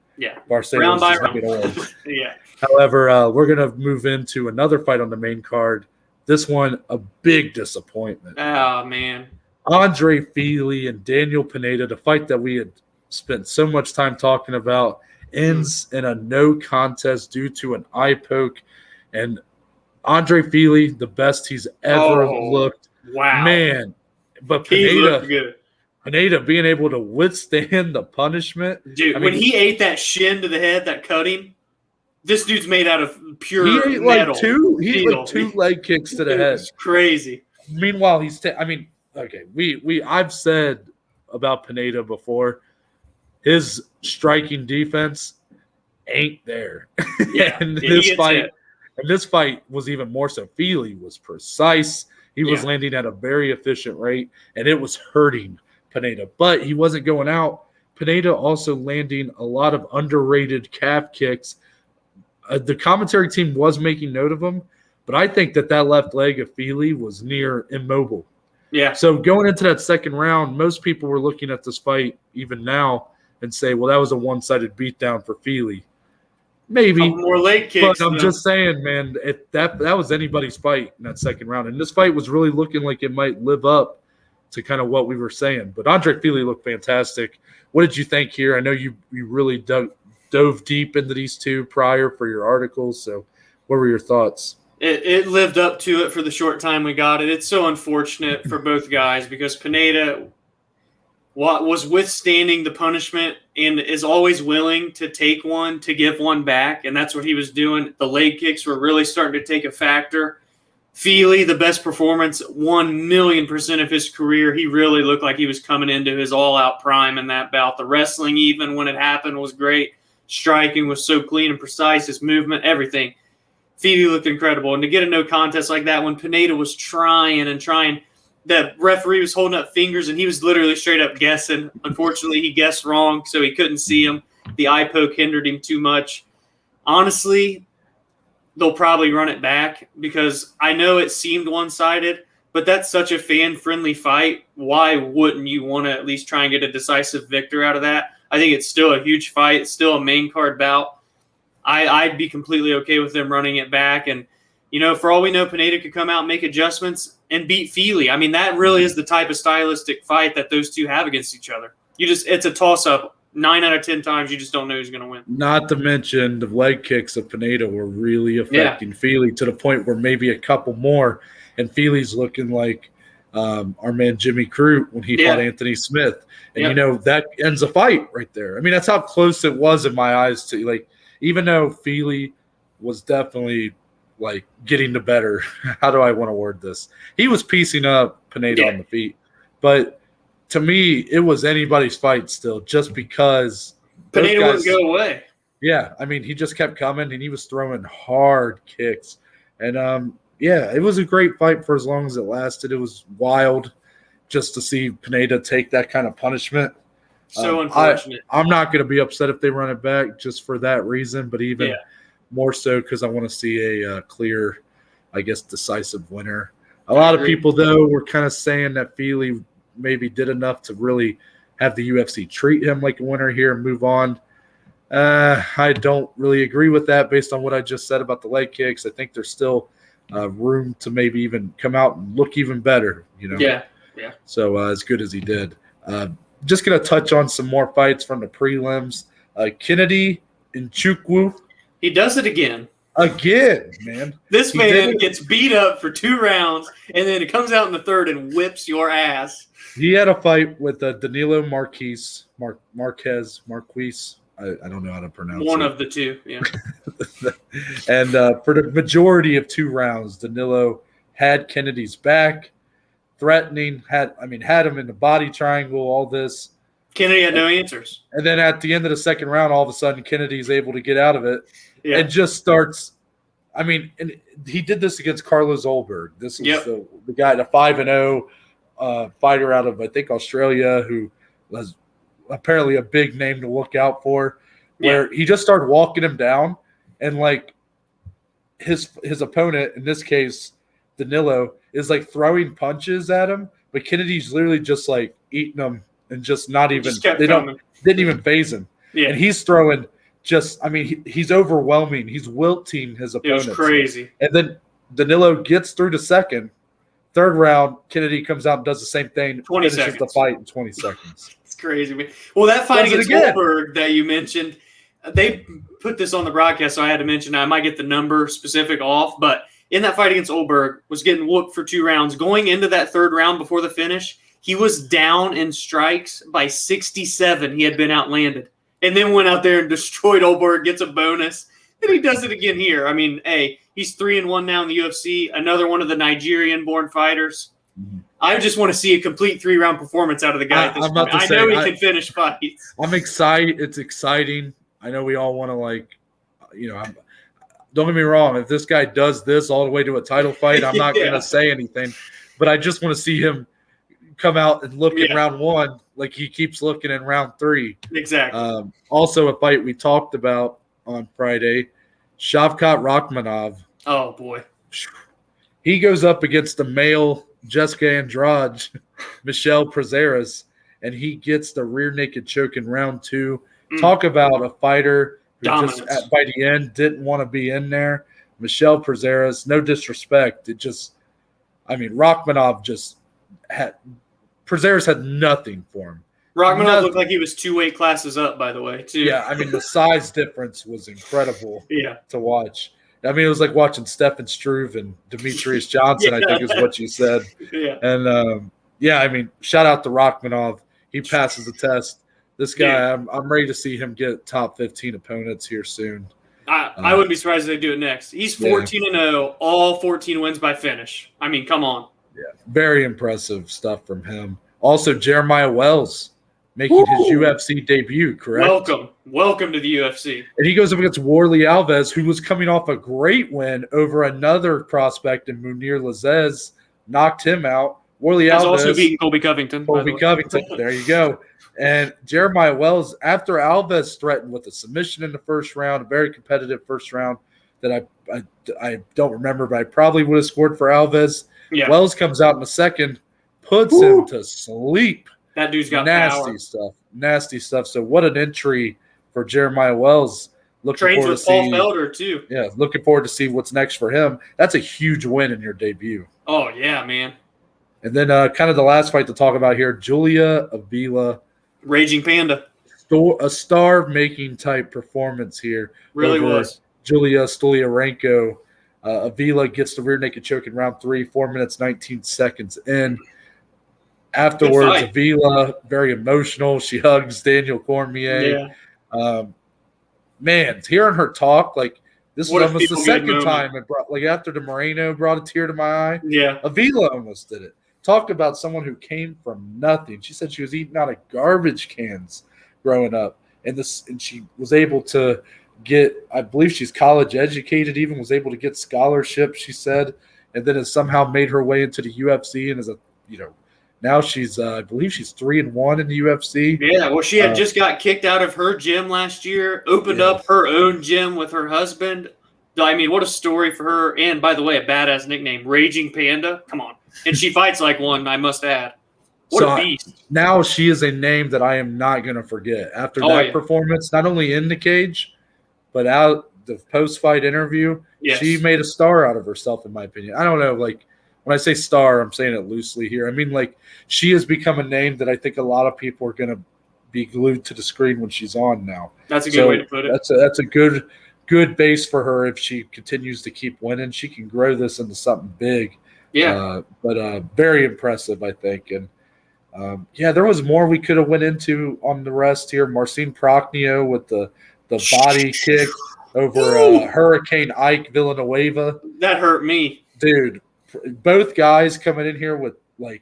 Barcelos round by is round. old. Yeah. However, we're going to move into another fight on the main card. This one, a big disappointment. Oh, man. Andre Fili and Daniel Pineda, the fight that we had spent so much time talking about, ends in a no contest due to an eye poke. And Andre Fili, the best he's ever looked. Wow. Man. But Pineda being able to withstand the punishment. Dude, when he ate that shin to the head, that cutting, this dude's made out of pure metal. He ate steel. two leg kicks to the head. It's crazy. Meanwhile, I've said about Pineda before, his striking defense ain't there. Yeah, and yeah, this fight was even more so. Feely was precise. He was landing at a very efficient rate, and it was hurting Pineda. But he wasn't going out. Pineda also landing a lot of underrated calf kicks. The commentary team was making note of him, but I think that left leg of Feely was near immobile. Yeah. So going into that second round, most people were looking at this fight even now and say, well, that was a one-sided beatdown for Feely. Maybe. More leg kicks. But I'm just saying, man, if that was anybody's fight in that second round. And this fight was really looking like it might live up to kind of what we were saying. But Andre Feely looked fantastic. What did you think here? I know you really dove deep into these two prior for your articles. So what were your thoughts? It lived up to it for the short time we got it. It's so unfortunate for both guys because Pineda was withstanding the punishment and is always willing to take one, to give one back, and that's what he was doing. The leg kicks were really starting to take a factor. Feely, the best performance, 1,000,000% of his career. He really looked like he was coming into his all-out prime in that bout. The wrestling, even when it happened, was great. Striking was so clean and precise. His movement, everything. Feely looked incredible. And to get a no contest like that when Pineda was trying, the referee was holding up fingers and he was literally straight up guessing. Unfortunately, he guessed wrong, so he couldn't see him. The eye poke hindered him too much. Honestly, they'll probably run it back because I know it seemed one-sided, but that's such a fan-friendly fight. Why wouldn't you want to at least try and get a decisive victor out of that? I think it's still a huge fight. It's still a main card bout. I'd be completely okay with them running it back. And, for all we know, Pineda could come out and make adjustments and beat Feely. I mean, that really is the type of stylistic fight that those two have against each other. It's a toss-up. 9 out of 10 times, you just don't know who's going to win. Not to mention the leg kicks of Pineda were really affecting Feely to the point where maybe a couple more, and Feely's looking like our man Jimmy Crute when he fought Anthony Smith. And, that ends a fight right there. I mean, that's how close it was in my eyes to, even though Feely was definitely, getting the better – how do I want to word this? He was piecing up Pineda on the feet. But to me, it was anybody's fight still just because – Pineda wouldn't go away. Yeah, I mean, he just kept coming, and he was throwing hard kicks. And, it was a great fight for as long as it lasted. It was wild just to see Pineda take that kind of punishment. So unfortunate. I'm not going to be upset if they run it back just for that reason, but even more so because I want to see a clear, decisive winner. A lot of people, though, were kind of saying that Feely maybe did enough to really have the UFC treat him like a winner here and move on. I don't really agree with that based on what I just said about the leg kicks. I think there's still room to maybe even come out and look even better, Yeah. So as good as he did. Just going to touch on some more fights from the prelims. Kennedy Nchukwu. He does it again. Again, man. This man gets beat up for 2 rounds, and then it comes out in the third and whips your ass. He had a fight with Danilo Marquez. I don't know how to pronounce it. One of the two, yeah. And for the majority of 2 rounds, Danilo had Kennedy's back, threatening, had him in the body triangle, all this. Kennedy had no answers. And then at the end of the second round, all of a sudden, Kennedy's able to get out of it and just starts – and he did this against Carlos Olberg. This is the guy, the 5-0 fighter out of, I think, Australia, who was apparently a big name to look out for, where he just started walking him down, and, his opponent, in this case, Danilo, is, throwing punches at him, but Kennedy's literally just, eating them and just not even – didn't even phase him. Yeah. And he's throwing just – he's overwhelming. He's wilting his opponents. It was crazy. And then Danilo gets through the second. Third round, Kennedy comes out and does the same thing. 20 finishes seconds. The fight in 20 seconds. It's crazy, man. Well, that fight against Goldberg that you mentioned, they put this on the broadcast, so I had to mention. I might get the number specific off, but in that fight against Goldberg, was getting whooped for 2 rounds. Going into that third round before the finish, he was down in strikes by 67. He had been outlanded. And then went out there and destroyed Goldberg, gets a bonus. And he does it again here. He's 3-1 now in the UFC. Another one of the Nigerian-born fighters. I just want to see a complete 3-round performance out of the guy at this point. I know he can finish fights. I'm excited. It's exciting I know we all want to don't get me wrong. If this guy does this all the way to a title fight, I'm not going to say anything. But I just want to see him come out and look in round 1 like he keeps looking in round 3. Exactly. Also, a fight we talked about on Friday, Shavkat Rakhmonov. Oh, boy. He goes up against the male Jessica Andrade, Michelle Prazeres, and he gets the rear naked choke in round 2. Talk about a fighter who just by the end didn't want to be in there. Michelle Prazeres, no disrespect. Rakhmonov Prazeres had nothing for him. Rakhmonov looked like he was 2 weight classes up, by the way, too. Yeah, the size difference was incredible to watch. It was like watching Stefan Struve and Demetrius Johnson, I think is what you said. Yeah. And, shout out to Rakhmonov. He passes the test. This guy, I'm ready to see him get top 15 opponents here soon. I wouldn't be surprised if they do it next. He's 14-0, all 14 wins by finish. Come on. Yeah, very impressive stuff from him. Also, Jeremiah Wells making his UFC debut, correct? Welcome to the UFC. And he goes up against Warley Alves, who was coming off a great win over another prospect in Munir Lazez, knocked him out. Warley Alves also beaten Colby Covington. There you go. And Jeremiah Wells, after Alves threatened with a submission in the first round, a very competitive first round that I don't remember, but I probably would have scored for Alves. Yeah. Wells comes out in the second, puts him to sleep. That dude's got nasty stuff. So what an entry for Jeremiah Wells. Trains with Paul Felder too. Yeah, looking forward to see what's next for him. That's a huge win in your debut. Oh yeah, man. And then kind of the last fight to talk about here, Julia Avila. Raging Panda. A star-making type performance here. Really was. Julia Stoliarenko. Avila gets the rear naked choke in round 3, 4 minutes, 19 seconds in. Afterwards, Avila, very emotional. She hugs Daniel Cormier. Yeah. Hearing her talk, this was almost the second time it brought, after the Moreno brought a tear to my eye. Yeah. Avila almost did it. Talk about someone who came from nothing. She said she was eating out of garbage cans growing up, and she was able to get, I believe she's college educated, even was able to get scholarships, she said, and then has somehow made her way into the UFC and is now she's I believe she's 3-1 in the UFC. Yeah, well, she had just got kicked out of her gym last year, opened up her own gym with her husband. What a story for her. And by the way, a badass nickname, Raging Panda. Come on. And she fights like one, I must add. What a beast. Now she is a name that I am not going to forget. After that performance, not only in the cage, but out the post-fight interview, she made a star out of herself, in my opinion. I don't know, when I say star, I'm saying it loosely here. She has become a name that I think a lot of people are going to be glued to the screen when she's on now. That's a good way to put it. That's a good base for her. If she continues to keep winning, she can grow this into something big. Yeah. But very impressive, I think. And, there was more we could have went into on the rest here. Marcin Prokhnio with the body kick over Hurricane Ike Villanueva. That hurt me. Dude, both guys coming in here with,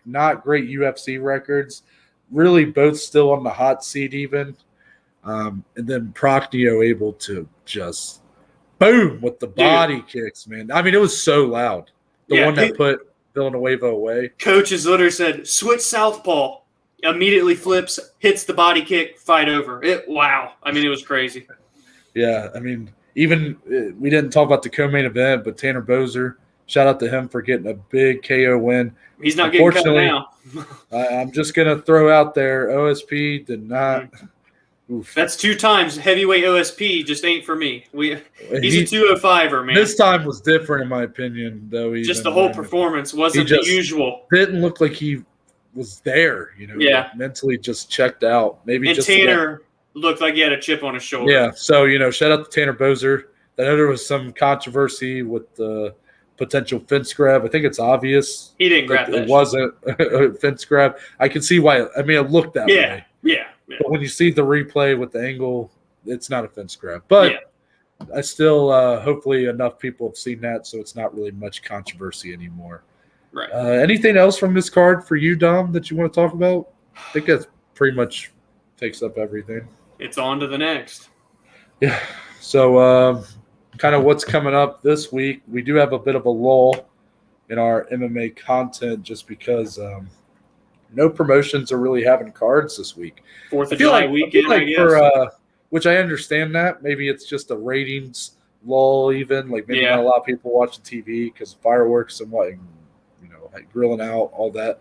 not great UFC records. Really both still on the hot seat even. And then Prokhnio able to just boom with the body kicks, man. It was so loud. The one that put Villanueva away. Coach has literally said, switch southpaw. Immediately flips, hits the body kick, fight over. Wow. It was crazy. Yeah, even we didn't talk about the co-main event, but Tanner Boser, shout out to him for getting a big KO win. He's not getting cut now. I'm just going to throw out there, OSP did not. Oof. That's 2 times heavyweight OSP, just ain't for me. He's a 205er, man. This time was different, in my opinion, though. Just the whole performance wasn't the usual. Didn't look like he was there, mentally just checked out. Maybe and just Tanner looked like he had a chip on his shoulder. Yeah, so, shout out to Tanner Boser. I know there was some controversy with the potential fence grab. I think it's obvious. He didn't grab that. It wasn't a fence grab. I can see why. It looked that way. Yeah. But when you see the replay with the angle, it's not a fence grab. But I still, hopefully enough people have seen that, so it's not really much controversy anymore. Right. Anything else from this card for you, Dom, that you want to talk about? I think that pretty much takes up everything. It's on to the next. Yeah. So kind of what's coming up this week. We do have a bit of a lull in our MMA content just because no promotions are really having cards this week. 4th of July weekend, I guess. For which I understand that. Maybe it's just a ratings lull even. Like maybe not a lot of people watching TV because of fireworks and what, like grilling out, all that.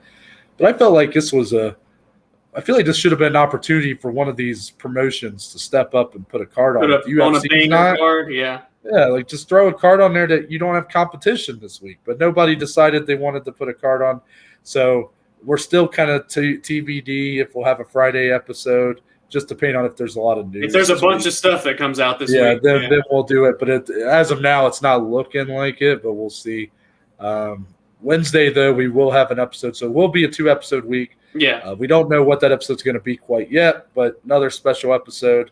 But I felt like this was I feel like this should have been an opportunity for one of these promotions to step up and put a card on. On a banger card, yeah. Yeah, like just throw a card on there that you don't have competition this week. But nobody decided they wanted to put a card on. So we're still kind of TBD if we'll have a Friday episode, just depending on if there's a lot of news. If there's a bunch of stuff that comes out this week. Then we'll do it. But as of now, it's not looking like it, but we'll see. Wednesday, though, we will have an episode. So it will be a 2-episode week. Yeah. We don't know what that episode's going to be quite yet, but another special episode,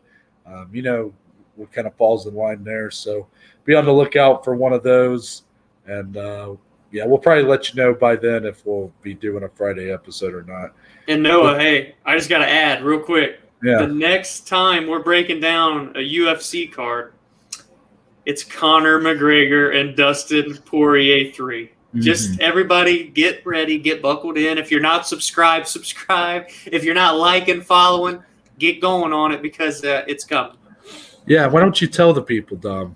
what kind of falls in line there. So be on the lookout for one of those. And, we'll probably let you know by then if we'll be doing a Friday episode or not. And Noah, hey, I just got to add real quick. Yeah. The next time we're breaking down a UFC card, it's Conor McGregor and Dustin Poirier 3. Just everybody get ready, get buckled in. If you're not subscribed, subscribe. If you're not liking, following, get going on it because it's coming. Yeah, why don't you tell the people, Dom,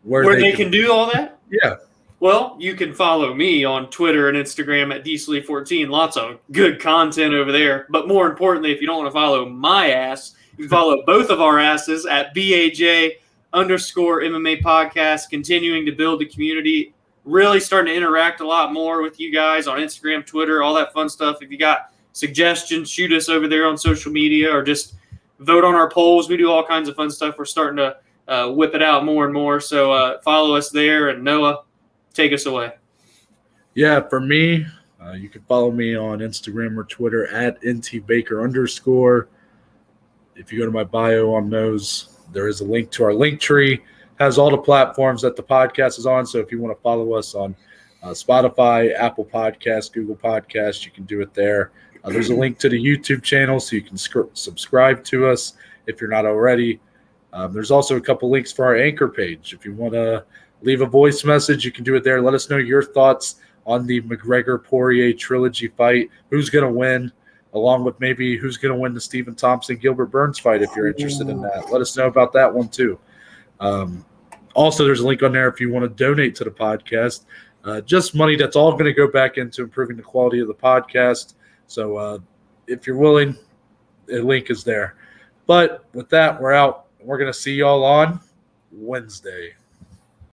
where they can do all that? Yeah. Well, you can follow me on Twitter and Instagram at DSLEE14. Lots of good content over there. But more importantly, if you don't want to follow my ass, you can follow both of our asses at BAJ_MMA podcast, continuing to build the community. Really starting to interact a lot more with you guys on Instagram, Twitter, all that fun stuff. If you got suggestions, shoot us over there on social media or just vote on our polls. We do all kinds of fun stuff. We're starting to whip it out more and more. So follow us there. And Noah, take us away. Yeah, for me, you can follow me on Instagram or Twitter at ntbaker_. If you go to my bio on those, there is a link to our link tree. Has all the platforms that the podcast is on. So if you want to follow us on Spotify, Apple Podcasts, Google Podcasts, you can do it there. There's a link to the YouTube channel so you can subscribe to us if you're not already. There's also a couple links for our Anchor page. If you want to leave a voice message, you can do it there. Let us know your thoughts on the McGregor-Poirier trilogy fight. Who's going to win, along with maybe who's going to win the Stephen Thompson-Gilbert Burns fight if you're interested in that. Let us know about that one too. Also, there's a link on there if you want to donate to the podcast. Just money that's all going to go back into improving the quality of the podcast. So if you're willing, the link is there. But with that, we're out. We're going to see y'all on Wednesday.